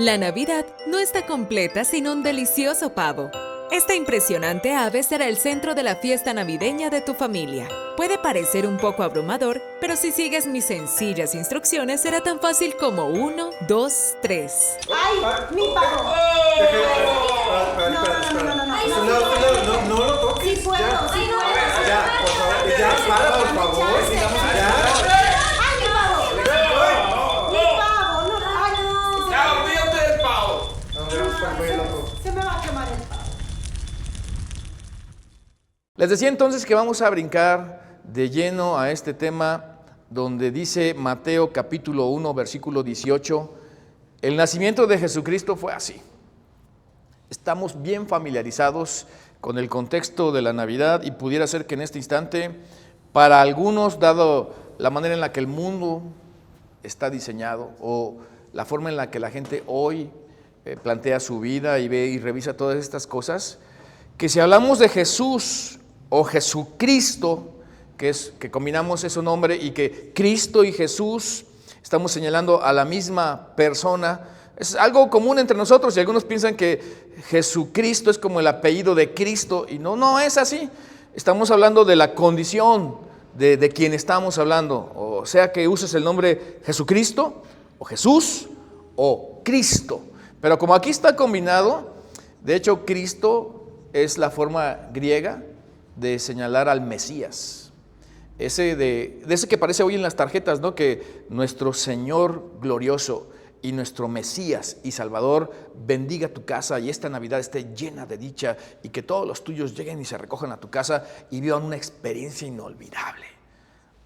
La Navidad no está completa sin un delicioso pavo. Esta impresionante ave será el centro de la fiesta navideña de tu familia. Puede parecer un poco abrumador, pero si sigues mis sencillas instrucciones será tan fácil como 1, 2, 3. ¡Ay, mi pavo! No lo toques. Sí puedo, sí puedo. Ya, por favor, ya, para, por favor. Ya. ¡Ay, mi pavo! ¡Mi pavo! No, ay, no. Ya, olvídate del pavo. Se me va a quemar el pavo. Les decía entonces que vamos a brincar de lleno a este tema donde dice Mateo capítulo 1, versículo 18, el nacimiento de Jesucristo fue así. Estamos bien familiarizados con el contexto de la Navidad y pudiera ser que en este instante, para algunos, dado la manera en la que el mundo está diseñado o la forma en la que la gente hoy plantea su vida y ve y revisa todas estas cosas, que si hablamos de Jesús o Jesucristo, que combinamos ese nombre y que Cristo y Jesús estamos señalando a la misma persona, es algo común entre nosotros y algunos piensan que Jesucristo es como el apellido de Cristo y no es así. Estamos hablando de la condición de quien estamos hablando, o sea que uses el nombre Jesucristo o Jesús o Cristo. Pero como aquí está combinado, de hecho Cristo es la forma griega de señalar al Mesías. De ese que aparece hoy en las tarjetas, ¿no? Que nuestro Señor glorioso y nuestro Mesías y Salvador bendiga tu casa y esta Navidad esté llena de dicha y que todos los tuyos lleguen y se recojan a tu casa y vivan una experiencia inolvidable.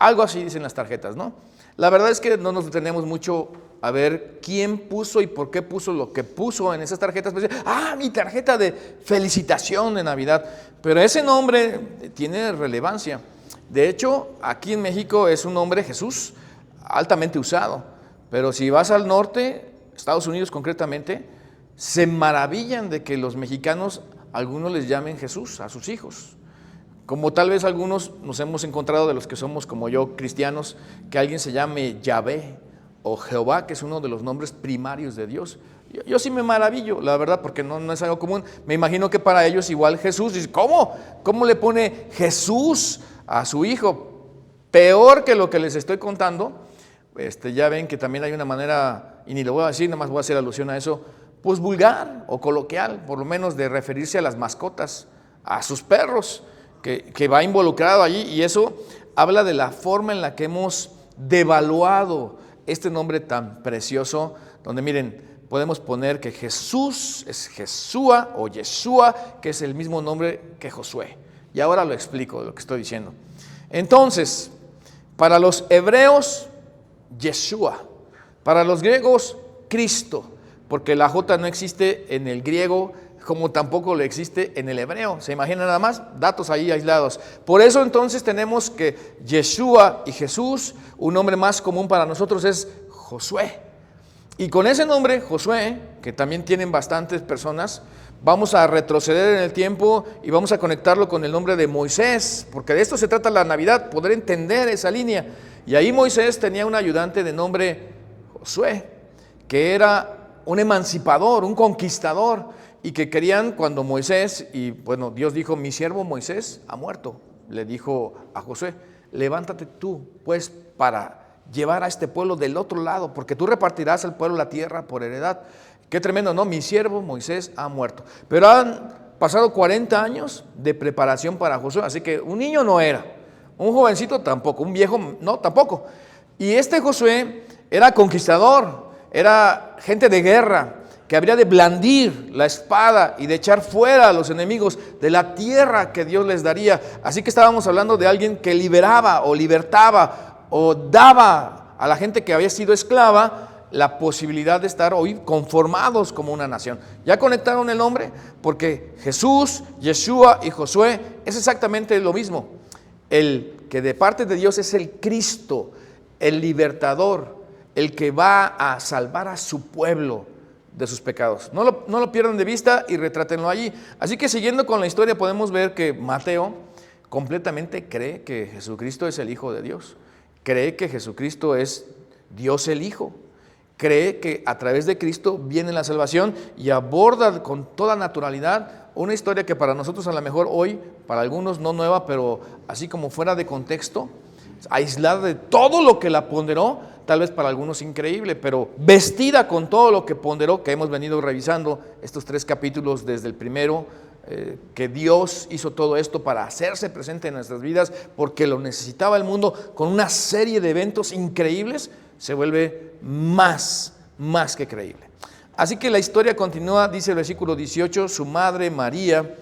Algo así dicen las tarjetas, ¿no? La verdad es que no nos detenemos mucho a ver quién puso y por qué puso lo que puso en esas tarjetas. Pues, mi tarjeta de felicitación de Navidad. Pero ese nombre tiene relevancia. De hecho, aquí en México es un nombre, Jesús, altamente usado. Pero si vas al norte, Estados Unidos concretamente, se maravillan de que los mexicanos, algunos les llamen Jesús a sus hijos. Como tal vez algunos nos hemos encontrado de los que somos como yo, cristianos, que alguien se llame Yahvé o Jehová, que es uno de los nombres primarios de Dios. Yo sí me maravillo, la verdad, porque no es algo común. Me imagino que para ellos igual Jesús, dice, ¿cómo? ¿Cómo le pone Jesús a su hijo? Peor que lo que les estoy contando. Ya ven que también hay una manera, y ni lo voy a decir, nada más voy a hacer alusión a eso, pues vulgar o coloquial, por lo menos de referirse a las mascotas, a sus perros, que va involucrado allí, y eso habla de la forma en la que hemos devaluado este nombre tan precioso, donde miren, podemos poner que Jesús es Jesúa o Yeshua, que es el mismo nombre que Josué. Y ahora lo explico, lo que estoy diciendo. Entonces, para los hebreos, Yeshua, para los griegos, Cristo, porque la J no existe en el griego como tampoco lo existe en el hebreo. ¿Se imaginan nada más? Datos ahí aislados. Por eso entonces tenemos que Yeshua y Jesús, un nombre más común para nosotros es Josué. Y con ese nombre, Josué, que también tienen bastantes personas, vamos a retroceder en el tiempo y vamos a conectarlo con el nombre de Moisés, porque de esto se trata la Navidad, poder entender esa línea. Y ahí Moisés tenía un ayudante de nombre Josué, que era un emancipador, un conquistador, y que querían cuando Moisés, y bueno, Dios dijo, mi siervo Moisés ha muerto, le dijo a Josué, levántate tú, pues, para llevar a este pueblo del otro lado, porque tú repartirás al pueblo la tierra por heredad. Qué tremendo, ¿no? Mi siervo Moisés ha muerto. Pero han pasado 40 años de preparación para Josué, así que un niño no era, un jovencito tampoco, un viejo no, tampoco. Y este Josué era conquistador, era gente de guerra, que habría de blandir la espada y de echar fuera a los enemigos de la tierra que Dios les daría. Así que estábamos hablando de alguien que liberaba o libertaba o daba a la gente que había sido esclava la posibilidad de estar hoy conformados como una nación. ¿Ya conectaron el nombre? Porque Jesús, Yeshua y Josué es exactamente lo mismo. El que de parte de Dios es el Cristo, el libertador, el que va a salvar a su pueblo de sus pecados. No lo pierdan de vista y retrátenlo allí. Así que siguiendo con la historia podemos ver que Mateo completamente cree que Jesucristo es el Hijo de Dios. Cree que Jesucristo es Dios el Hijo. cree que a través de Cristo viene la salvación y aborda con toda naturalidad una historia que para nosotros a lo mejor hoy, para algunos no nueva, pero así como fuera de contexto, aislada de todo lo que la ponderó, tal vez para algunos increíble, pero vestida con todo lo que ponderó, que hemos venido revisando estos 3 capítulos desde el primero, que Dios hizo todo esto para hacerse presente en nuestras vidas, porque lo necesitaba el mundo, con una serie de eventos increíbles, se vuelve más que creíble. Así que la historia continúa, dice el versículo 18, su madre María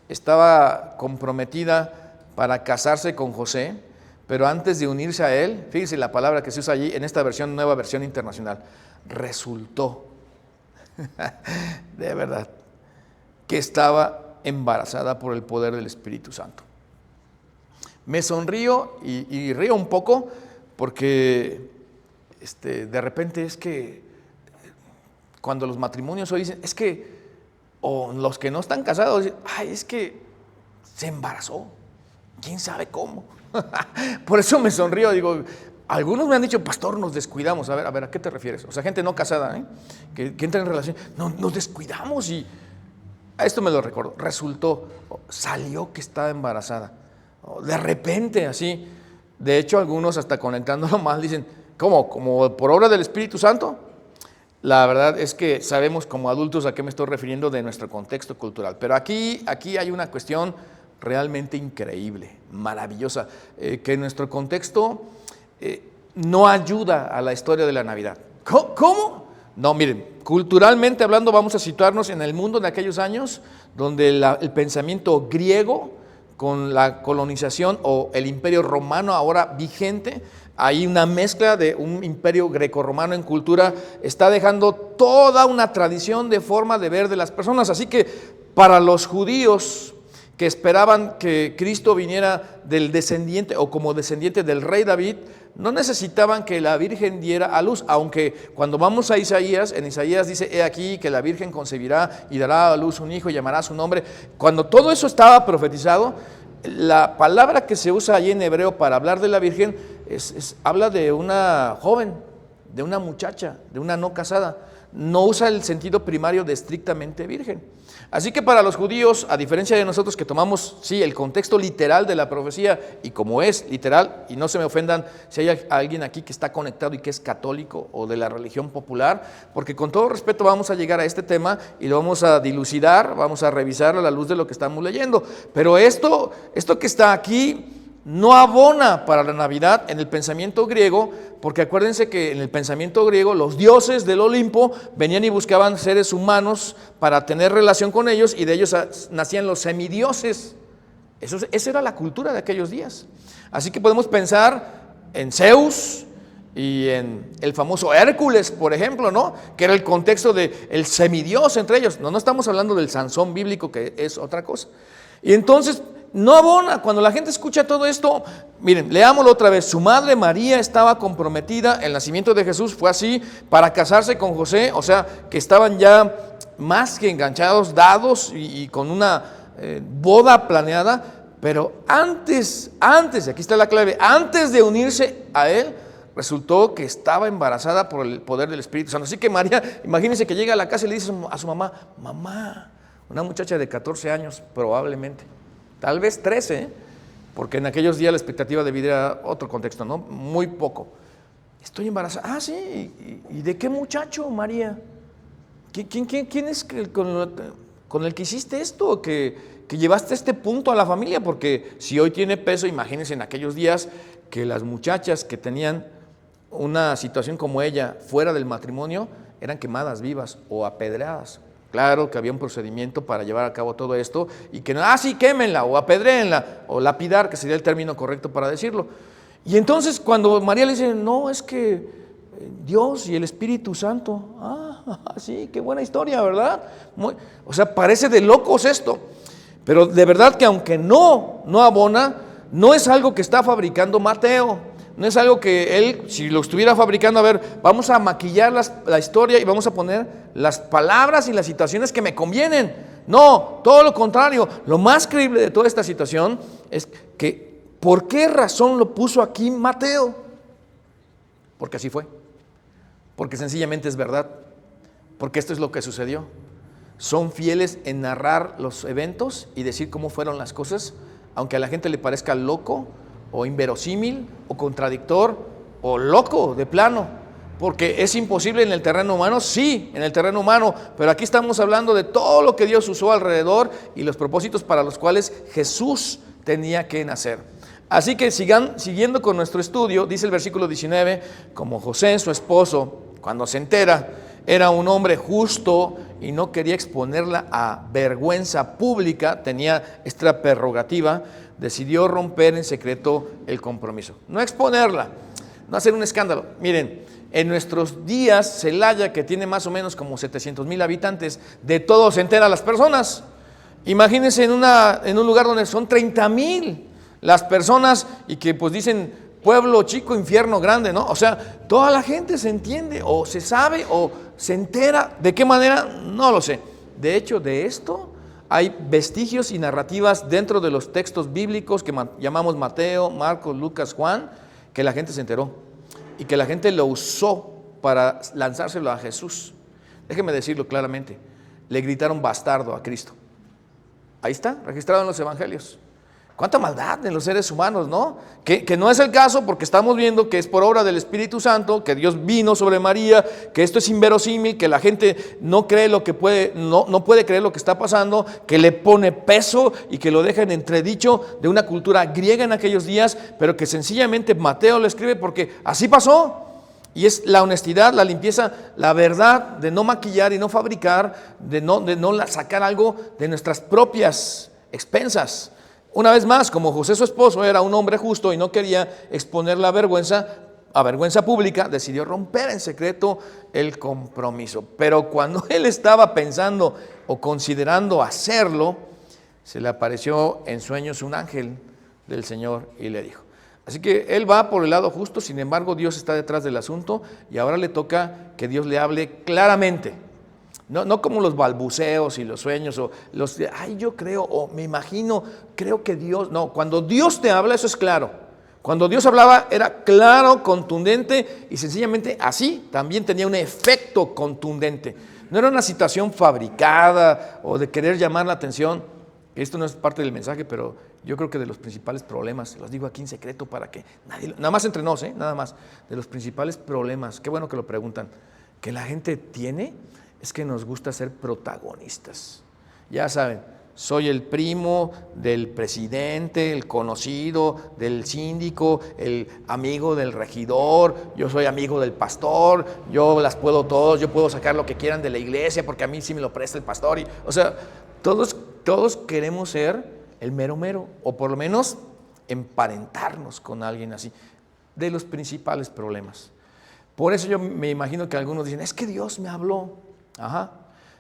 estaba comprometida para casarse con José, pero antes de unirse a él, fíjense la palabra que se usa allí en esta versión, nueva versión internacional, resultó, de verdad, que estaba embarazada por el poder del Espíritu Santo. Me sonrío y río un poco porque de repente es que cuando los matrimonios hoy dicen, es que, o los que no están casados dicen, ay, es que se embarazó, quién sabe cómo. Por eso me sonrío, digo, algunos me han dicho, pastor, nos descuidamos. A ver, ¿a qué te refieres? O sea, gente no casada, que entra en relación, no, nos descuidamos y a esto me lo recuerdo, resultó, salió que estaba embarazada, de repente así. De hecho, algunos hasta conectándolo más dicen, ¿cómo? ¿Como por obra del Espíritu Santo? La verdad es que sabemos como adultos a qué me estoy refiriendo de nuestro contexto cultural, pero aquí hay una cuestión realmente increíble, maravillosa, que nuestro contexto no ayuda a la historia de la Navidad. ¿Cómo? No, miren, culturalmente hablando vamos a situarnos en el mundo de aquellos años donde el pensamiento griego con la colonización o el imperio romano ahora vigente, hay una mezcla de un imperio grecorromano en cultura, está dejando toda una tradición de forma de ver de las personas. Así que para los judíos que esperaban que Cristo viniera del descendiente o como descendiente del rey David, no necesitaban que la Virgen diera a luz, aunque cuando vamos a Isaías, en Isaías dice, he aquí que la Virgen concebirá y dará a luz un hijo y llamará su nombre. Cuando todo eso estaba profetizado, la palabra que se usa allí en hebreo para hablar de la Virgen habla de una joven, de una muchacha, de una no casada. No usa el sentido primario de estrictamente virgen. Así que para los judíos, a diferencia de nosotros que tomamos, sí, el contexto literal de la profecía, y como es literal, y no se me ofendan si hay alguien aquí que está conectado y que es católico o de la religión popular, porque con todo respeto vamos a llegar a este tema y lo vamos a dilucidar, vamos a revisar a la luz de lo que estamos leyendo. Pero esto que está aquí no abona para la Navidad en el pensamiento griego, porque acuérdense que en el pensamiento griego los dioses del Olimpo venían y buscaban seres humanos para tener relación con ellos, y de ellos nacían los semidioses. Esa era la cultura de aquellos días. Así que podemos pensar en Zeus y en el famoso Hércules, por ejemplo, ¿no? Que era el contexto del semidios entre ellos. No estamos hablando del Sansón bíblico, que es otra cosa. Y entonces no abona. Cuando la gente escucha todo esto, miren, leámoslo otra vez. Su madre María estaba comprometida, el nacimiento de Jesús fue así, para casarse con José, o sea, que estaban ya más que enganchados, dados y con una boda planeada, pero antes, y aquí está la clave, antes de unirse a él, resultó que estaba embarazada por el poder del Espíritu Santo. Así que María, imagínense que llega a la casa y le dice a su mamá, mamá, una muchacha de 14 años probablemente, tal vez 13, porque en aquellos días la expectativa de vida era otro contexto, ¿no? Muy poco. Estoy embarazada. Ah, sí. ¿Y de qué muchacho, María? ¿Quién es con el que hiciste esto? Que llevaste a este punto a la familia, porque si hoy tiene peso, imagínense en aquellos días que las muchachas que tenían una situación como ella fuera del matrimonio eran quemadas vivas o apedreadas. Claro que había un procedimiento para llevar a cabo todo esto y que, sí, quémenla o apedréenla o lapidar, que sería el término correcto para decirlo. Y entonces cuando María le dice, no, es que Dios y el Espíritu Santo, sí, qué buena historia, ¿verdad? O sea, parece de locos esto, pero de verdad que aunque no abona, no es algo que está fabricando Mateo. No es algo que él, si lo estuviera fabricando, a ver, vamos a maquillar la historia y vamos a poner las palabras y las situaciones que me convienen. No, todo lo contrario. Lo más creíble de toda esta situación es que, ¿por qué razón lo puso aquí Mateo? Porque así fue. porque sencillamente es verdad, porque esto es lo que sucedió. Son fieles en narrar los eventos y decir cómo fueron las cosas, aunque a la gente le parezca loco o inverosímil o contradictor o loco de plano, porque es imposible en el terreno humano, sí, en el terreno humano, pero aquí estamos hablando de todo lo que Dios usó alrededor y los propósitos para los cuales Jesús tenía que nacer. Así que siguiendo con nuestro estudio, dice el versículo 19, como José, su esposo, cuando se entera, era un hombre justo y no quería exponerla a vergüenza pública, tenía esta prerrogativa, decidió romper en secreto el compromiso. No exponerla, no hacer un escándalo. Miren, en nuestros días, Celaya, que tiene más o menos como 700,000 habitantes, de todo se enteran las personas. Imagínense en un lugar donde son 30,000 las personas y que pues dicen pueblo chico, infierno grande, ¿no? O sea, toda la gente se entiende o se sabe o se entera. ¿De qué manera? No lo sé. De hecho, de esto hay vestigios y narrativas dentro de los textos bíblicos que llamamos Mateo, Marcos, Lucas, Juan, que la gente se enteró y que la gente lo usó para lanzárselo a Jesús. Déjeme decirlo claramente, le gritaron bastardo a Cristo. Ahí está, registrado en los evangelios. Cuánta maldad en los seres humanos, ¿no? Que no es el caso, porque estamos viendo que es por obra del Espíritu Santo, que Dios vino sobre María, que esto es inverosímil, que la gente no cree lo que no puede creer lo que está pasando, que le pone peso y que lo deja en entredicho de una cultura griega en aquellos días, pero que sencillamente Mateo lo escribe porque así pasó. Y es la honestidad, la limpieza, la verdad de no maquillar y no fabricar, de no sacar algo de nuestras propias expensas. Una vez más, como José su esposo era un hombre justo y no quería exponer la vergüenza pública, decidió romper en secreto el compromiso. Pero cuando él estaba pensando o considerando hacerlo, se le apareció en sueños un ángel del Señor y le dijo. Así que él va por el lado justo, sin embargo Dios está detrás del asunto y ahora le toca que Dios le hable claramente. No como los balbuceos y los sueños o los de, ay, yo creo o me imagino, creo que Dios. No, cuando Dios te habla, eso es claro. Cuando Dios hablaba era claro, contundente y sencillamente así también tenía un efecto contundente. No era una situación fabricada o de querer llamar la atención. Esto no es parte del mensaje, pero yo creo que de los principales problemas, los digo aquí en secreto para que nadie, nada más entre nos, nada más, de los principales problemas, qué bueno que lo preguntan, que la gente tiene, es que nos gusta ser protagonistas. Ya saben, soy el primo del presidente, el conocido del síndico, el amigo del regidor, yo soy amigo del pastor, yo las puedo todos, yo puedo sacar lo que quieran de la iglesia porque a mí sí me lo presta el pastor. O sea, todos queremos ser el mero mero, o por lo menos emparentarnos con alguien así, de los principales problemas. Por eso yo me imagino que algunos dicen, es que Dios me habló. Ajá,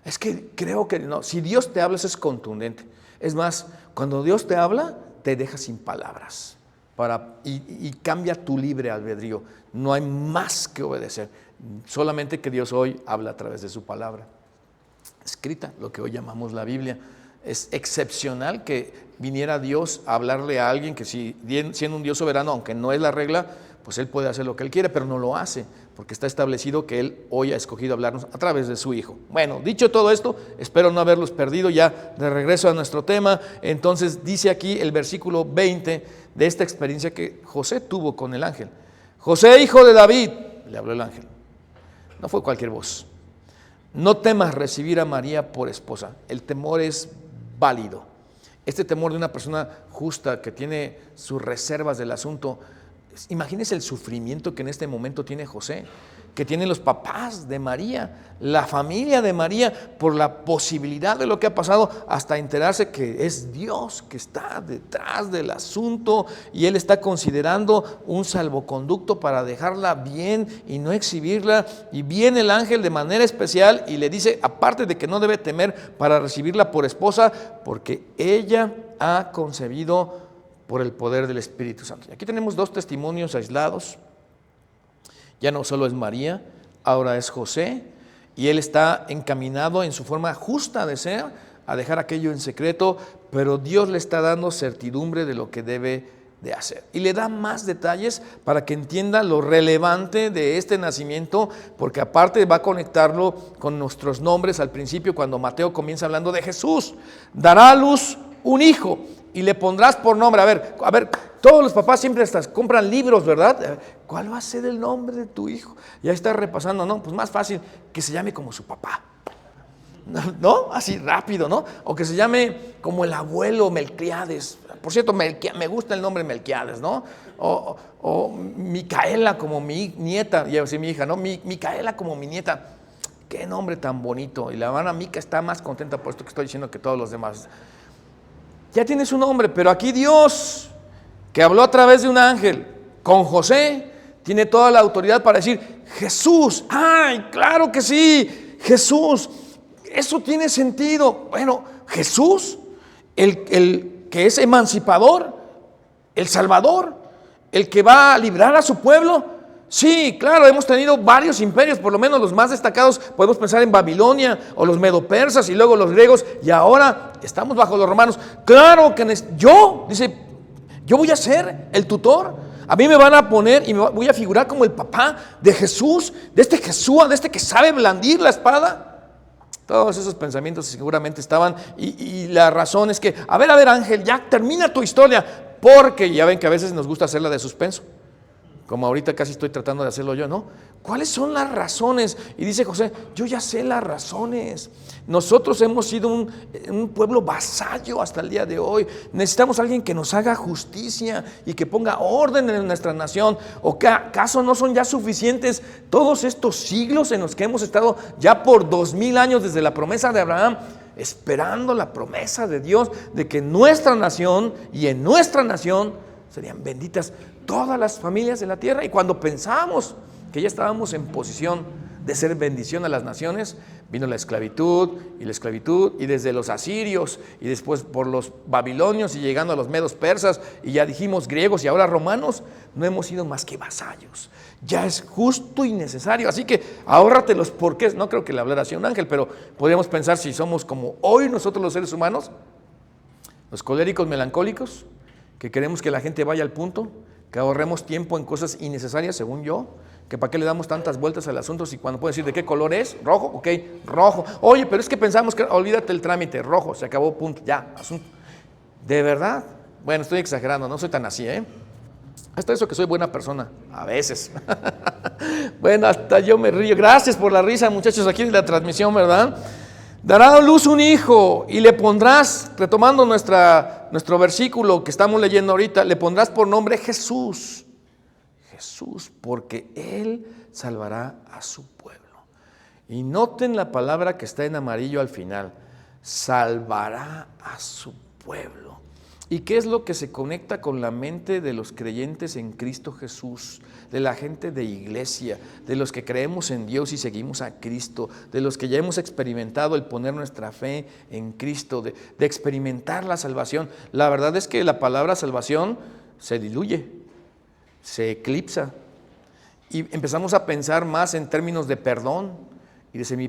es que creo que no, si Dios te habla eso es contundente. Es más, cuando Dios te habla, te deja sin palabras y cambia tu libre albedrío. No hay más que obedecer, solamente que Dios hoy habla a través de su palabra escrita, lo que hoy llamamos la Biblia. Es excepcional que viniera Dios a hablarle a alguien que siendo un Dios soberano, aunque no es la regla, pues Él puede hacer lo que Él quiere, pero no lo hace, porque está establecido que Él hoy ha escogido hablarnos a través de su Hijo. Bueno, dicho todo esto, espero no haberlos perdido ya de regreso a nuestro tema. Entonces dice aquí el versículo 20 de esta experiencia que José tuvo con el ángel. José, hijo de David, le habló el ángel. No fue cualquier voz. No temas recibir a María por esposa. El temor es válido. Este temor de una persona justa que tiene sus reservas del asunto. Imagínense el sufrimiento que en este momento tiene José, que tienen los papás de María, la familia de María, por la posibilidad de lo que ha pasado, hasta enterarse que es Dios que está detrás del asunto y Él está considerando un salvoconducto para dejarla bien y no exhibirla. Y viene el ángel de manera especial y le dice, aparte de que no debe temer para recibirla por esposa, porque ella ha concebido por el poder del Espíritu Santo. Y aquí tenemos dos testimonios aislados. Ya no solo es María, ahora es José, y él está encaminado en su forma justa de ser a dejar aquello en secreto, pero Dios le está dando certidumbre de lo que debe de hacer. Y le da más detalles para que entienda lo relevante de este nacimiento, porque aparte va a conectarlo con nuestros nombres al principio, cuando Mateo comienza hablando de Jesús. Dará a luz un hijo y le pondrás por nombre. A ver, todos los papás siempre hasta compran libros, ¿verdad? ¿Cuál va a ser el nombre de tu hijo? Ya está repasando, ¿no? Pues más fácil que se llame como su papá. ¿No? Así rápido, ¿no? O que se llame como el abuelo Melquiades. Por cierto, me gusta el nombre Melquiades, ¿no? O Micaela como mi nieta, ya decía mi hija, ¿no? Micaela como mi nieta. Qué nombre tan bonito. Y la hermana Mica está más contenta por esto que estoy diciendo que todos los demás. Ya tiene su nombre, pero aquí Dios, que habló a través de un ángel con José, tiene toda la autoridad para decir, Jesús. ¡Ay, claro que sí! Jesús. Eso tiene sentido. Bueno, Jesús, el que es emancipador, el Salvador, el que va a librar a su pueblo. Sí, claro, hemos tenido varios imperios, por lo menos los más destacados, podemos pensar en Babilonia o los medopersas y luego los griegos, y ahora estamos bajo los romanos. Claro que yo voy a ser el tutor. A mí me van a poner y me voy a figurar como el papá de Jesús, de este Jesús, de este que sabe blandir la espada. Todos esos pensamientos seguramente estaban, y la razón es que, a ver Ángel, ya termina tu historia, porque ya ven que a veces nos gusta hacerla de suspenso, como ahorita casi estoy tratando de hacerlo yo, ¿no? ¿Cuáles son las razones? Y dice José, yo ya sé las razones. Nosotros hemos sido un pueblo vasallo hasta el día de hoy. Necesitamos a alguien que nos haga justicia y que ponga orden en nuestra nación. ¿O que acaso no son ya suficientes todos estos siglos en los que hemos estado ya por 2000 años desde la promesa de Abraham, esperando la promesa de Dios de que nuestra nación y en nuestra nación serían benditas todas las familias de la tierra? Y cuando pensamos que ya estábamos en posición de ser bendición a las naciones, vino la esclavitud, y desde los asirios, y después por los babilonios, y llegando a los medos persas, y ya dijimos griegos, y ahora romanos, no hemos sido más que vasallos. Ya es justo y necesario, así que ahórrate los porqués. No creo que le hablara así a un ángel, pero podríamos pensar si somos como hoy nosotros los seres humanos, los coléricos melancólicos, que queremos que la gente vaya al punto, que ahorremos tiempo en cosas innecesarias, según yo, que para qué le damos tantas vueltas al asunto si cuando puede decir de qué color es, rojo, ok, rojo. Oye, pero es que pensamos que, olvídate el trámite, rojo, se acabó, punto, ya, asunto. ¿De verdad? Bueno, estoy exagerando, no soy tan así, Hasta eso que soy buena persona, a veces. Bueno, hasta yo me río. Gracias por la risa, muchachos, aquí de la transmisión, ¿verdad? Dará a luz un hijo y le pondrás, retomando nuestro versículo que estamos leyendo ahorita, le pondrás por nombre Jesús. Jesús, porque Él salvará a su pueblo. Y noten la palabra que está en amarillo al final, salvará a su pueblo. ¿Y qué es lo que se conecta con la mente de los creyentes en Cristo Jesús? De la gente de iglesia, de los que creemos en Dios y seguimos a Cristo, de los que ya hemos experimentado el poner nuestra fe en Cristo, de experimentar la salvación. La verdad es que la palabra salvación se diluye, se eclipsa, y empezamos a pensar más en términos de perdón. Y de si me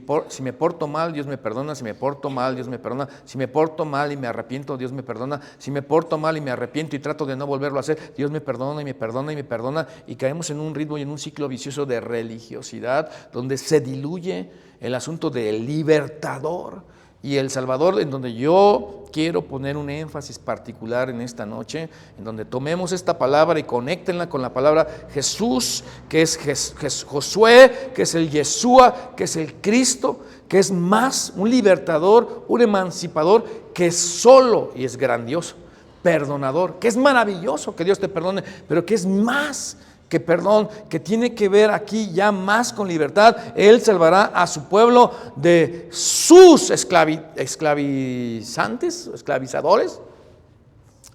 porto mal, Dios me perdona. Si me porto mal, Dios me perdona. Si me porto mal y me arrepiento, Dios me perdona. Si me porto mal y me arrepiento y trato de no volverlo a hacer, Dios me perdona y me perdona y me perdona. Y caemos en un ritmo y en un ciclo vicioso de religiosidad donde se diluye el asunto del libertador y el Salvador, en donde yo quiero poner un énfasis particular en esta noche, en donde tomemos esta palabra y conéctenla con la palabra Jesús, que es Josué, que es el Yeshua, que es el Cristo, que es más un libertador, un emancipador, que es solo y es grandioso, perdonador, que es maravilloso que Dios te perdone, pero que es más que perdón, que tiene que ver aquí ya más con libertad. Él salvará a su pueblo de sus esclavizadores,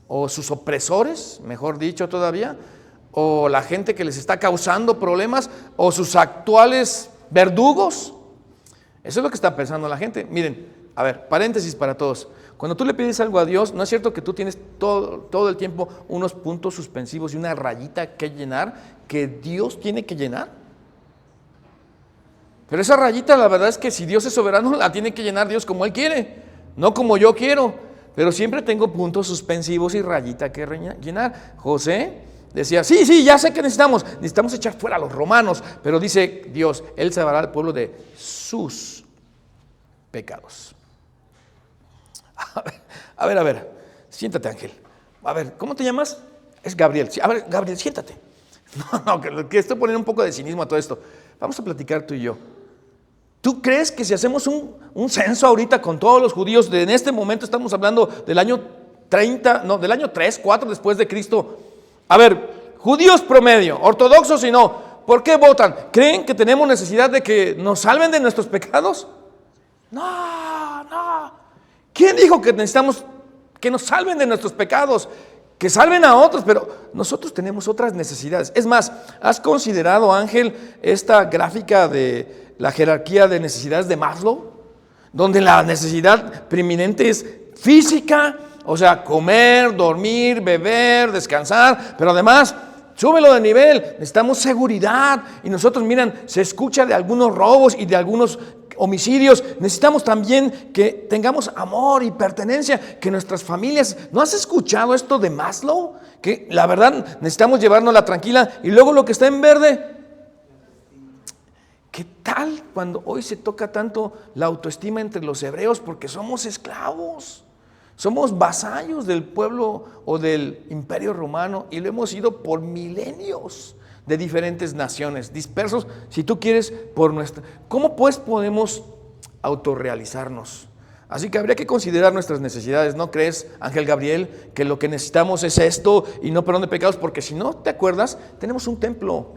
o sus opresores, mejor dicho todavía, o la gente que les está causando problemas, o sus actuales verdugos. Eso es lo que está pensando la gente. Miren, a ver, paréntesis para todos. Cuando tú le pides algo a Dios, ¿no es cierto que tú tienes todo el tiempo unos puntos suspensivos y una rayita que llenar, que Dios tiene que llenar? Pero esa rayita, la verdad es que si Dios es soberano, la tiene que llenar Dios como Él quiere, no como yo quiero. pero siempre tengo puntos suspensivos y rayita que llenar. José decía, sí, ya sé que necesitamos echar fuera a los romanos, pero dice Dios, Él salvará al pueblo de sus pecados. A ver, siéntate, Ángel. A ver, ¿cómo te llamas? Es Gabriel. A ver, Gabriel, siéntate. No, que estoy poniendo un poco de cinismo a todo esto. Vamos a platicar tú y yo. ¿Tú crees que si hacemos un censo ahorita con todos los judíos, en este momento estamos hablando del año 30, no, del año 3, 4 después de Cristo? A ver, judíos promedio, ortodoxos y no, ¿por qué votan? ¿Creen que tenemos necesidad de que nos salven de nuestros pecados? No. ¿Quién dijo que necesitamos que nos salven de nuestros pecados? Que salven a otros, pero nosotros tenemos otras necesidades. Es más, ¿has considerado, Ángel, esta gráfica de la jerarquía de necesidades de Maslow? Donde la necesidad preeminente es física, o sea, comer, dormir, beber, descansar, pero además, súbelo de nivel, necesitamos seguridad. Y nosotros, miren, se escucha de algunos robos y de algunos homicidios. Necesitamos también que tengamos amor y pertenencia, que nuestras familias. ¿No has escuchado esto de Maslow? Que la verdad necesitamos llevárnosla tranquila. Y luego lo que está en verde. ¿Qué tal cuando hoy se toca tanto la autoestima entre los hebreos? Porque somos esclavos. Somos vasallos del pueblo o del imperio romano y lo hemos sido por milenios de diferentes naciones, dispersos, si tú quieres, por nuestra. ¿Cómo pues podemos autorrealizarnos? Así que habría que considerar nuestras necesidades. ¿No crees, Ángel Gabriel, que lo que necesitamos es esto y no perdón de pecados? Porque si no te acuerdas, tenemos un templo,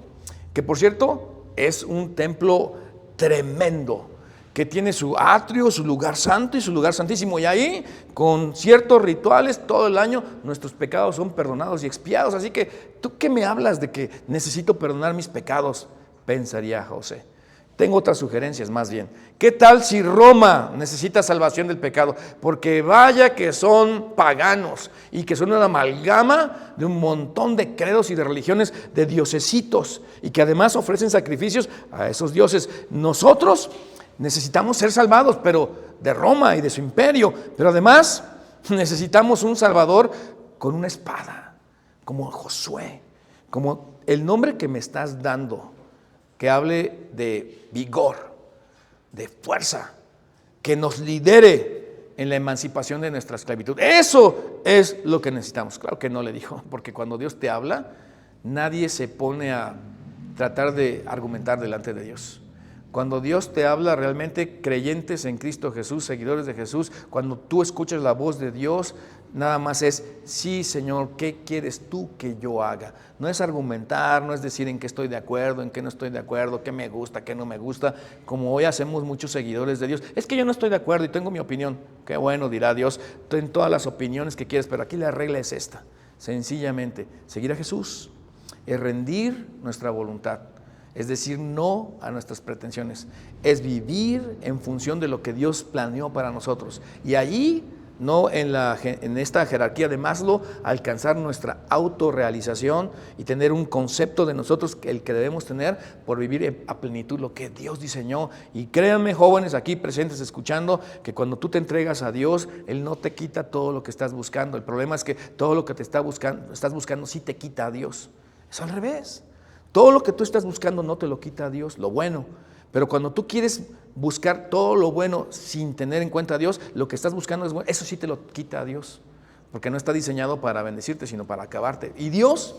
que por cierto es un templo tremendo, que tiene su atrio, su lugar santo y su lugar santísimo. Y ahí, con ciertos rituales, todo el año, nuestros pecados son perdonados y expiados. Así que, ¿tú qué me hablas de que necesito perdonar mis pecados? Pensaría José. Tengo otras sugerencias más bien. ¿Qué tal si Roma necesita salvación del pecado? Porque vaya que son paganos y que son una amalgama de un montón de credos y de religiones, de diosesitos, y que además ofrecen sacrificios a esos dioses. Nosotros necesitamos ser salvados, pero de Roma y de su imperio. Pero además necesitamos un salvador con una espada, como Josué, como el nombre que me estás dando, que hable de vigor, de fuerza, que nos lidere en la emancipación de nuestra esclavitud. Eso es lo que necesitamos. Claro que no le dijo, porque cuando Dios te habla, nadie se pone a tratar de argumentar delante de Dios. Cuando Dios te habla, realmente creyentes en Cristo Jesús, seguidores de Jesús, cuando tú escuchas la voz de Dios, nada más es, sí, Señor, ¿qué quieres tú que yo haga? No es argumentar, no es decir en qué estoy de acuerdo, en qué no estoy de acuerdo, qué me gusta, qué no me gusta, como hoy hacemos muchos seguidores de Dios. Es que yo no estoy de acuerdo y tengo mi opinión. Qué bueno, dirá Dios, ten todas las opiniones que quieres, pero aquí la regla es esta, sencillamente, seguir a Jesús es rendir nuestra voluntad. Es decir, no a nuestras pretensiones. Es vivir en función de lo que Dios planeó para nosotros. Y allí, no en esta jerarquía de Maslow, alcanzar nuestra autorrealización y tener un concepto de nosotros, el que debemos tener por vivir a plenitud lo que Dios diseñó. Y créanme, jóvenes aquí presentes escuchando, que cuando tú te entregas a Dios, Él no te quita todo lo que estás buscando. El problema es que todo lo que estás buscando sí te quita a Dios. Es al revés. Todo lo que tú estás buscando no te lo quita a Dios, lo bueno. Pero cuando tú quieres buscar todo lo bueno sin tener en cuenta a Dios, lo que estás buscando es bueno, eso sí te lo quita a Dios. Porque no está diseñado para bendecirte, sino para acabarte. Y Dios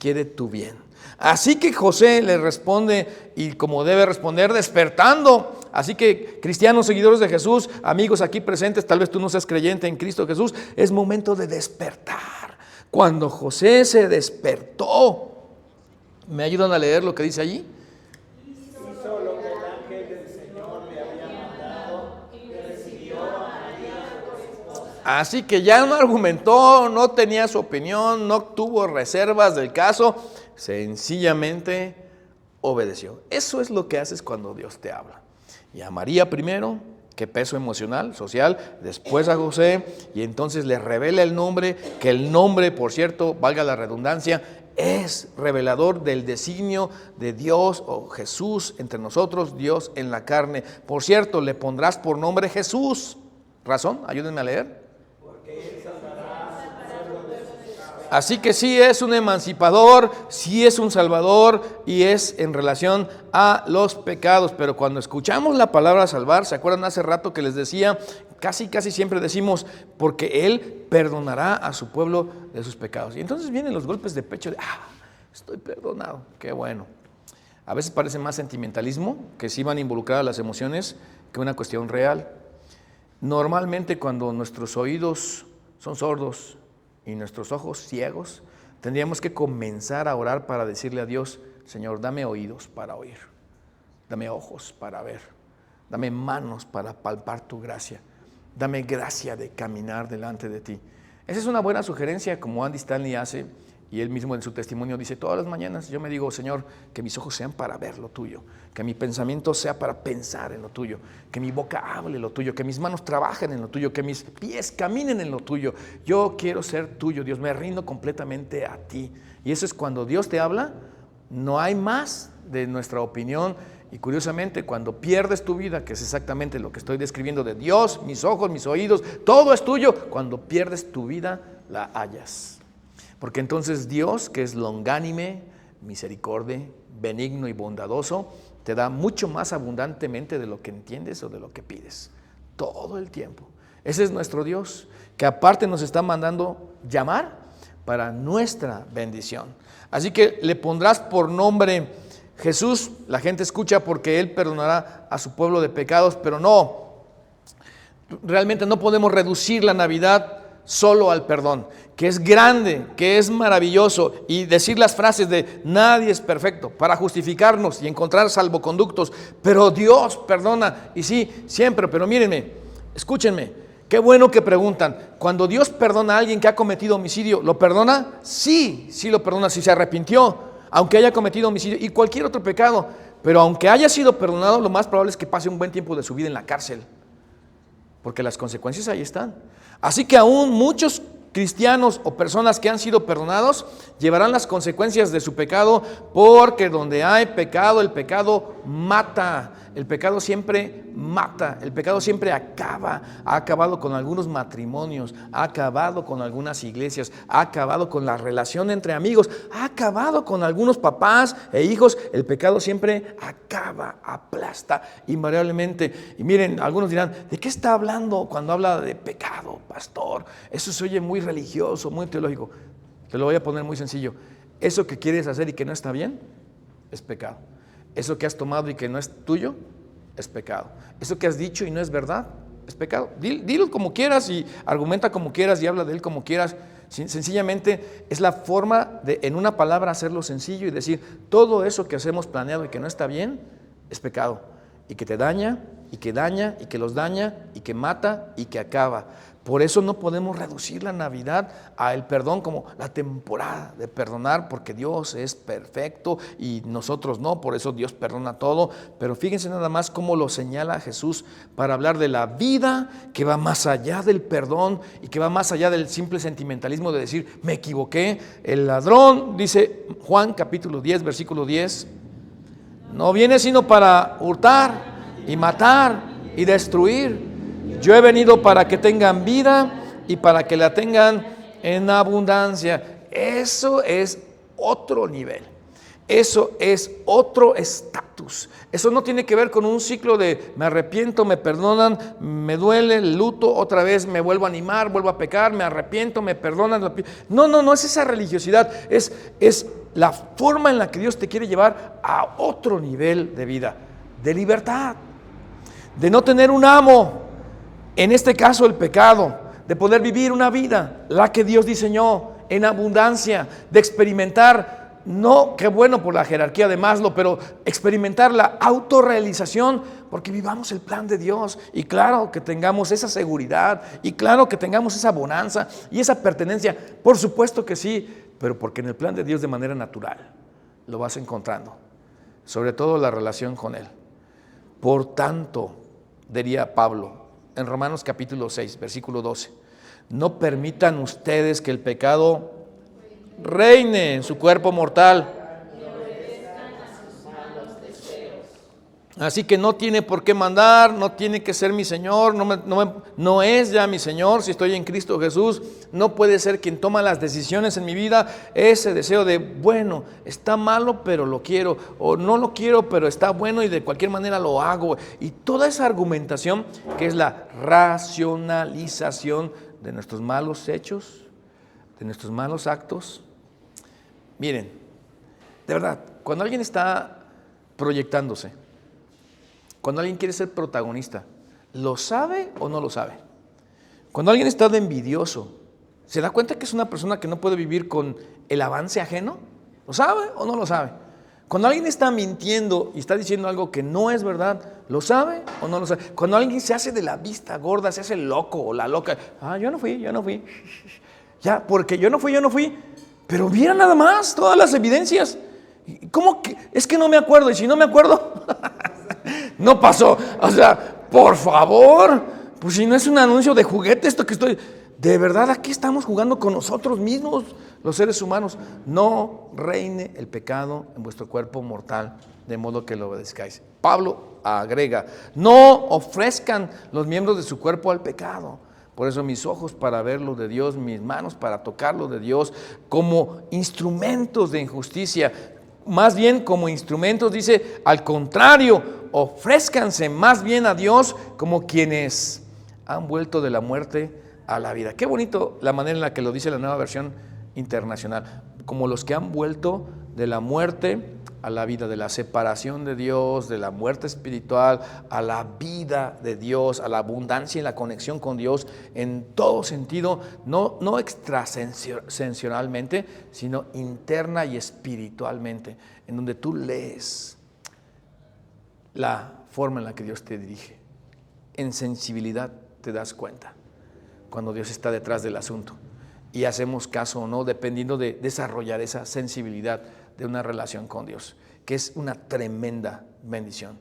quiere tu bien. Así que José le responde, y como debe responder, despertando. Así que, cristianos, seguidores de Jesús, amigos aquí presentes, tal vez tú no seas creyente en Cristo Jesús, es momento de despertar. Cuando José se despertó, ¿me ayudan a leer lo que dice allí? Hizo lo que el ángel del Señor le había mandado y recibió a María su esposa. Así que ya no argumentó, no tenía su opinión, no tuvo reservas del caso, sencillamente obedeció. Eso es lo que haces cuando Dios te habla. Y a María primero, qué peso emocional, social, después a José, y entonces le revela el nombre, que el nombre, por cierto, valga la redundancia, es revelador del designio de Dios o Jesús entre nosotros, Dios en la carne. Por cierto, le pondrás por nombre Jesús. ¿Razón? Ayúdenme a leer. Porque Así que sí es un emancipador, sí es un salvador y es en relación a los pecados. Pero cuando escuchamos la palabra salvar, ¿se acuerdan hace rato que les decía? Casi siempre decimos, porque Él perdonará a su pueblo de sus pecados. Y entonces vienen los golpes de pecho de, estoy perdonado, qué bueno. A veces parece más sentimentalismo, que sí van involucradas las emociones, que una cuestión real. Normalmente cuando nuestros oídos son sordos y nuestros ojos ciegos, tendríamos que comenzar a orar para decirle a Dios, Señor, dame oídos para oír, dame ojos para ver, dame manos para palpar tu gracia, dame gracia de caminar delante de ti. Esa es una buena sugerencia, como Andy Stanley hace, y él mismo en su testimonio dice, todas las mañanas yo me digo, Señor, que mis ojos sean para ver lo tuyo, que mi pensamiento sea para pensar en lo tuyo, que mi boca hable lo tuyo, que mis manos trabajen en lo tuyo, que mis pies caminen en lo tuyo. Yo quiero ser tuyo, Dios, me rindo completamente a ti. Y eso es cuando Dios te habla, no hay más de nuestra opinión. Y curiosamente, cuando pierdes tu vida, que es exactamente lo que estoy describiendo de Dios, mis ojos, mis oídos, todo es tuyo, cuando pierdes tu vida, la hallas. Porque entonces Dios, que es longánime, misericordia, benigno y bondadoso, te da mucho más abundantemente de lo que entiendes o de lo que pides. Todo el tiempo. Ese es nuestro Dios, que aparte nos está mandando llamar para nuestra bendición. Así que le pondrás por nombre Jesús. La gente escucha porque Él perdonará a su pueblo de pecados, pero no. Realmente no podemos reducir la Navidad solo al perdón, que es grande, que es maravilloso, y decir las frases de nadie es perfecto para justificarnos y encontrar salvoconductos, pero Dios perdona, y sí, siempre. Pero mírenme, escúchenme, qué bueno que preguntan, cuando Dios perdona a alguien que ha cometido homicidio, ¿lo perdona? Sí lo perdona si se arrepintió, aunque haya cometido homicidio y cualquier otro pecado. Pero aunque haya sido perdonado, lo más probable es que pase un buen tiempo de su vida en la cárcel, porque las consecuencias ahí están. Así que aún muchos cristianos o personas que han sido perdonados llevarán las consecuencias de su pecado, porque donde hay pecado, el pecado mata. El pecado siempre mata, el pecado siempre acaba. Ha acabado con algunos matrimonios, ha acabado con algunas iglesias, ha acabado con la relación entre amigos, ha acabado con algunos papás e hijos. El pecado siempre acaba, aplasta invariablemente. Y miren, algunos dirán, ¿de qué está hablando cuando habla de pecado, pastor? Eso se oye muy religioso, muy teológico. Te lo voy a poner muy sencillo. Eso que quieres hacer y que no está bien, es pecado. Eso que has tomado y que no es tuyo, es pecado. Eso que has dicho y no es verdad, es pecado. Dilo como quieras y argumenta como quieras y habla de él como quieras. Sencillamente es la forma de, en una palabra, hacerlo sencillo y decir, todo eso que hacemos planeado y que no está bien, es pecado. Y que te daña, y que daña, y que los daña, y que mata, y que acaba. Por eso no podemos reducir la Navidad al perdón como la temporada de perdonar, porque Dios es perfecto y nosotros no, por eso Dios perdona todo. Pero fíjense nada más cómo lo señala Jesús para hablar de la vida que va más allá del perdón y que va más allá del simple sentimentalismo de decir, me equivoqué. El ladrón, dice Juan capítulo 10, versículo 10, no viene sino para hurtar y matar y destruir. Yo he venido para que tengan vida y para que la tengan en abundancia. Eso es otro nivel. Eso es otro estatus. Eso no tiene que ver con un ciclo de me arrepiento, me perdonan, me duele, luto, otra vez me vuelvo a animar, vuelvo a pecar, me arrepiento, me perdonan. No es esa religiosidad. Es la forma en la que Dios te quiere llevar a otro nivel de vida, de libertad, de no tener un amo. En este caso el pecado, de poder vivir una vida, la que Dios diseñó en abundancia, de experimentar, no, qué bueno por la jerarquía de Maslow, pero experimentar la autorrealización, porque vivamos el plan de Dios, y claro que tengamos esa seguridad, y claro que tengamos esa bonanza y esa pertenencia, por supuesto que sí, pero porque en el plan de Dios de manera natural lo vas encontrando, sobre todo la relación con Él. Por tanto, diría Pablo, en Romanos capítulo 6, versículo 12, no permitan ustedes que el pecado reine en su cuerpo mortal. Así que no tiene por qué mandar, no tiene que ser mi Señor, no es ya mi Señor si estoy en Cristo Jesús. No puede ser quien toma las decisiones en mi vida. Ese deseo de, bueno, está malo pero lo quiero, o no lo quiero pero está bueno y de cualquier manera lo hago. Y toda esa argumentación que es la racionalización de nuestros malos hechos, de nuestros malos actos. Miren, de verdad, cuando alguien está proyectándose, cuando alguien quiere ser protagonista, ¿lo sabe o no lo sabe? Cuando alguien está de envidioso, ¿se da cuenta que es una persona que no puede vivir con el avance ajeno? ¿Lo sabe o no lo sabe? Cuando alguien está mintiendo y está diciendo algo que no es verdad, ¿lo sabe o no lo sabe? Cuando alguien se hace de la vista gorda, se hace loco o la loca, yo no fui. Ya, porque yo no fui, pero mira nada más todas las evidencias. ¿Cómo que? Es que no me acuerdo, y si no me acuerdo, no pasó. O sea, por favor, pues si no es un anuncio de juguete esto que estoy... De verdad, aquí estamos jugando con nosotros mismos, los seres humanos. No reine el pecado en vuestro cuerpo mortal, de modo que lo obedezcáis. Pablo agrega, no ofrezcan los miembros de su cuerpo al pecado. Por eso mis ojos para ver lo de Dios, mis manos para tocar lo de Dios, como instrumentos de injusticia. Más bien como instrumentos, dice, al contrario, ofrézcanse más bien a Dios como quienes han vuelto de la muerte a la vida. Qué bonito la manera en la que lo dice la Nueva Versión Internacional, como los que han vuelto de la muerte a la vida, de la separación de Dios, de la muerte espiritual, a la vida de Dios, a la abundancia y la conexión con Dios en todo sentido, no extrasensorialmente, sino interna y espiritualmente, en donde tú lees la forma en la que Dios te dirige. En sensibilidad te das cuenta cuando Dios está detrás del asunto y hacemos caso o no, dependiendo de desarrollar esa sensibilidad de una relación con Dios, que es una tremenda bendición.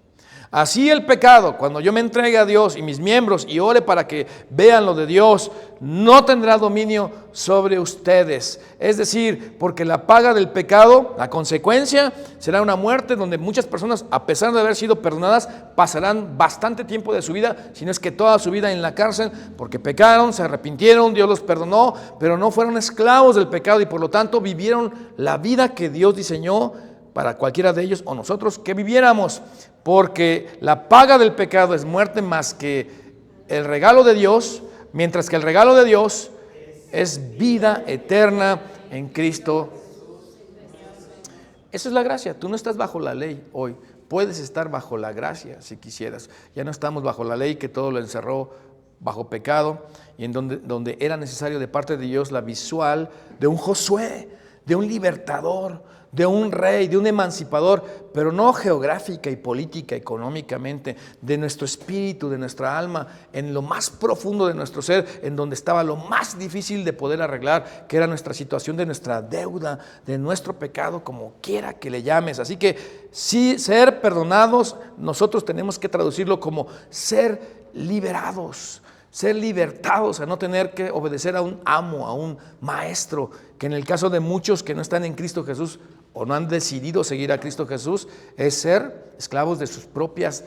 Así el pecado, cuando yo me entregue a Dios y mis miembros y ore para que vean lo de Dios, no tendrá dominio sobre ustedes. Es decir, porque la paga del pecado, la consecuencia, será una muerte donde muchas personas, a pesar de haber sido perdonadas, pasarán bastante tiempo de su vida, si no es que toda su vida en la cárcel, porque pecaron, se arrepintieron, Dios los perdonó, pero no fueron esclavos del pecado y por lo tanto vivieron la vida que Dios diseñó para cualquiera de ellos o nosotros que viviéramos, porque la paga del pecado es muerte más que el regalo de Dios, mientras que el regalo de Dios es vida eterna en Cristo. Esa es la gracia. Tú no estás bajo la ley hoy, puedes estar bajo la gracia si quisieras. Ya no estamos bajo la ley que todo lo encerró bajo pecado y en donde era necesario de parte de Dios la visual de un Josué, de un libertador, de un rey, de un emancipador, pero no geográfica y política, económicamente, de nuestro espíritu, de nuestra alma, en lo más profundo de nuestro ser, en donde estaba lo más difícil de poder arreglar, que era nuestra situación de nuestra deuda, de nuestro pecado, como quiera que le llames. Así que sí, ser perdonados, nosotros tenemos que traducirlo como ser liberados, ser libertados, a no tener que obedecer a un amo, a un maestro, que en el caso de muchos que no están en Cristo Jesús o no han decidido seguir a Cristo Jesús, es ser esclavos de sus propios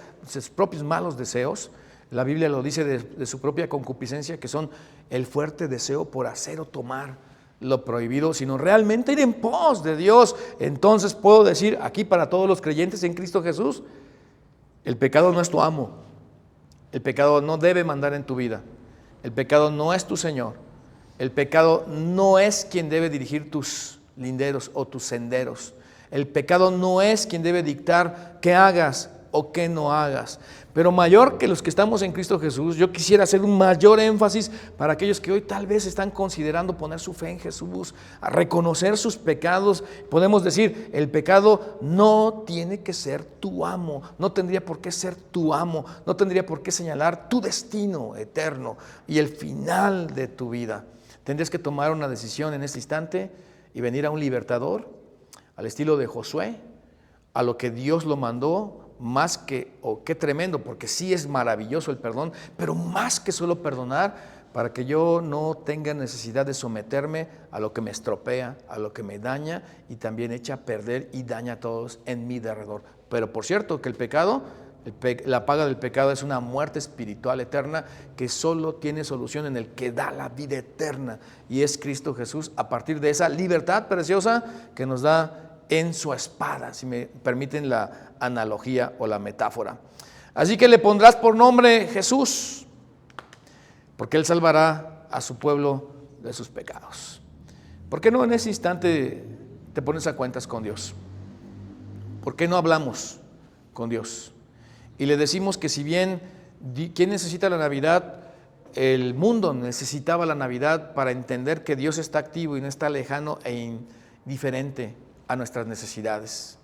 malos deseos. La Biblia lo dice de su propia concupiscencia, que son el fuerte deseo por hacer o tomar lo prohibido, sino realmente ir en pos de Dios. Entonces puedo decir aquí para todos los creyentes en Cristo Jesús, el pecado no es tu amo, el pecado no debe mandar en tu vida, el pecado no es tu Señor, el pecado no es quien debe dirigir tus linderos o tus senderos. El pecado no es quien debe dictar qué hagas o qué no hagas. Pero mayor que los que estamos en Cristo Jesús, yo quisiera hacer un mayor énfasis para aquellos que hoy tal vez están considerando poner su fe en Jesús, a reconocer sus pecados. Podemos decir, el pecado no tiene que ser tu amo, no tendría por qué ser tu amo, no tendría por qué señalar tu destino eterno y el final de tu vida. Tendrías que tomar una decisión en este instante y venir a un libertador, al estilo de Josué, a lo que Dios lo mandó, más que, qué tremendo, porque sí es maravilloso el perdón, pero más que solo perdonar, para que yo no tenga necesidad de someterme a lo que me estropea, a lo que me daña y también echa a perder y daña a todos en mi derredor. Pero por cierto que el pecado La paga del pecado es una muerte espiritual eterna que solo tiene solución en el que da la vida eterna, y es Cristo Jesús, a partir de esa libertad preciosa que nos da en su espada, si me permiten la analogía o la metáfora. Así que le pondrás por nombre Jesús, porque Él salvará a su pueblo de sus pecados. ¿Por qué no en ese instante te pones a cuentas con Dios? ¿Por qué no hablamos con Dios? Y le decimos que si bien, ¿quién necesita la Navidad? El mundo necesitaba la Navidad para entender que Dios está activo y no está lejano e indiferente a nuestras necesidades.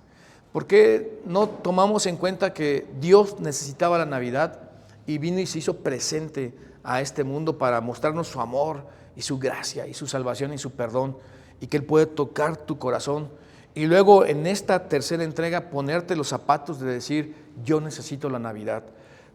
¿Por qué no tomamos en cuenta que Dios necesitaba la Navidad y vino y se hizo presente a este mundo para mostrarnos su amor y su gracia y su salvación y su perdón, y que Él puede tocar tu corazón? Y luego en esta tercera entrega ponerte los zapatos de decir, yo necesito la Navidad,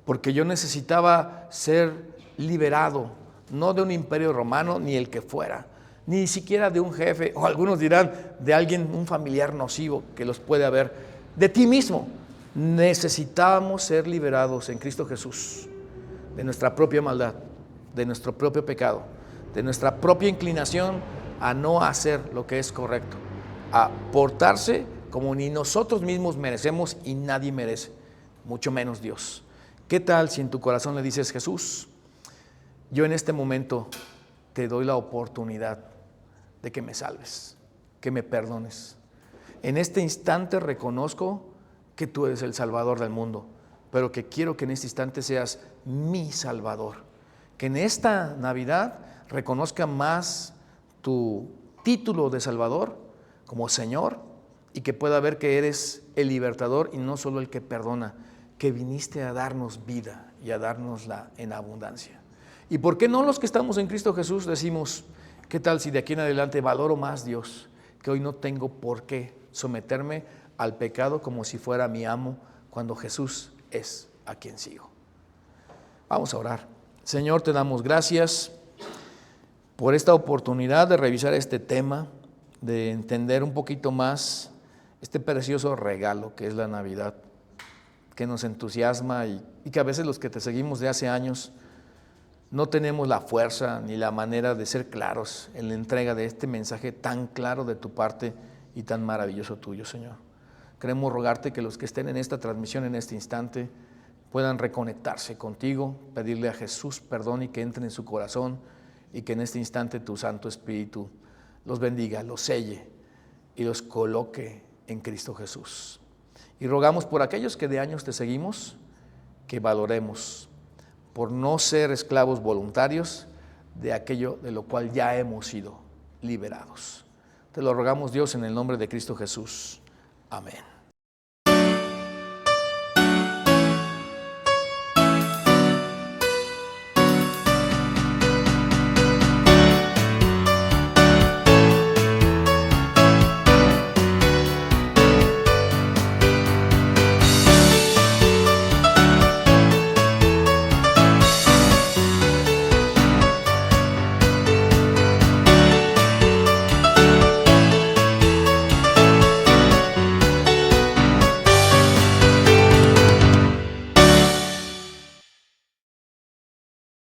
porque yo necesitaba ser liberado, no de un imperio romano ni el que fuera, ni siquiera de un jefe, o algunos dirán de alguien, un familiar nocivo que los puede haber, de ti mismo. Necesitábamos ser liberados en Cristo Jesús de nuestra propia maldad, de nuestro propio pecado, de nuestra propia inclinación a no hacer lo que es correcto, a portarse como ni nosotros mismos merecemos y nadie merece, mucho menos Dios. ¿Qué tal si en tu corazón le dices, Jesús, yo en este momento te doy la oportunidad de que me salves, que me perdones? En este instante reconozco que tú eres el Salvador del mundo, pero que quiero que en este instante seas mi Salvador. Que en esta Navidad reconozca más tu título de Salvador como Señor, y que pueda ver que eres el libertador y no solo el que perdona, que viniste a darnos vida y a dárnosla en abundancia. ¿Y por qué no los que estamos en Cristo Jesús decimos, qué tal si de aquí en adelante valoro más Dios, que hoy no tengo por qué someterme al pecado como si fuera mi amo, cuando Jesús es a quien sigo? Vamos a orar. Señor, te damos gracias por esta oportunidad de revisar este tema, de entender un poquito más este precioso regalo que es la Navidad, que nos entusiasma y que a veces los que te seguimos de hace años no tenemos la fuerza ni la manera de ser claros en la entrega de este mensaje tan claro de tu parte y tan maravilloso tuyo, Señor. Queremos rogarte que los que estén en esta transmisión en este instante puedan reconectarse contigo, pedirle a Jesús perdón y que entre en su corazón, y que en este instante tu Santo Espíritu los bendiga, los selle y los coloque en Cristo Jesús. Y rogamos por aquellos que de años te seguimos, que valoremos por no ser esclavos voluntarios de aquello de lo cual ya hemos sido liberados. Te lo rogamos, Dios, en el nombre de Cristo Jesús. Amén.